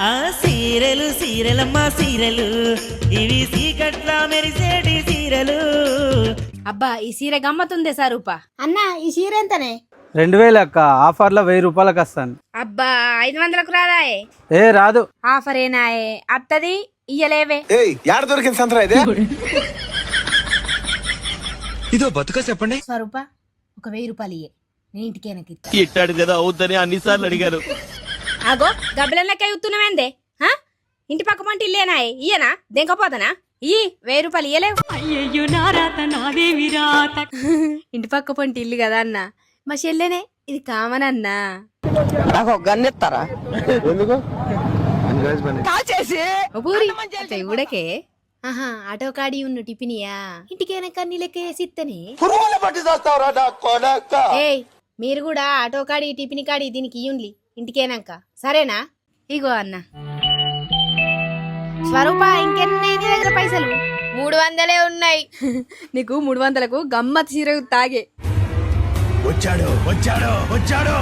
ఆ సీరలు సీరలమ్మా సీరలు ఇవి సీకట్లా మెరిసేటి సీరలు. అబ్బా ఈ సీర గమ్మతుందే సారూపా. అన్న ఈ చీర ఎంతనే? 2000 అక్క, ఆఫర్లో 1000 రూపాయలకు వస్తాను. అబ్బా 500కు రాదాయే? ఏ రాదు. ఆఫర్ ఏనాయే అత్తది ఇయ్యలేవే. దొరికింది సంతరా ఇదే? ఇదో బతుక చెప్పండి. స్వరూప ఒక 1000 రూపాయలు ఇయ్యే, నేను ఇంటికేనకి ఇట్టాడు కదా అవుద్దని అన్నిసార్లు అడిగారు. ఆగో గబ్బలన్నకై ఉత్తున్నవేందే? ఇంటి పక్క పంట ఇల్లేనాయే, ఇయ్యనా దెంకపోతానా? ఇయ్యి 1000 రూపాయలు ఇయ్యలేవు. అయ్యయ్యో నా రాత నాదేవి రాత. ఇంటి పక్క పంట ఇల్లు కదా అన్న, మా చెల్లెనే ఇది కామన్ అన్నా. నాకు గన్నెత్తారా? ఎందుకు? ఇవ్వడకే ఆటో కాడి ఉన్న టిఫినియా ఇంటికైనా కన్నీ లెక్క వేసి ఇత్తనే. ఏయ్ మీరు కూడా ఆటో కాడి టిఫిన్ కాడి దీనికి ఇయ్యుండ్లి ఇంటికేనాక, సరేనా? ఇగో అన్న. స్వరూప ఇంకెన్ని దగ్గర పైసలు? 300 ఉన్నాయి. నీకు 300కు గమ్మత్ చీర తాగే. వచ్చాడు వచ్చాడు వచ్చాడు.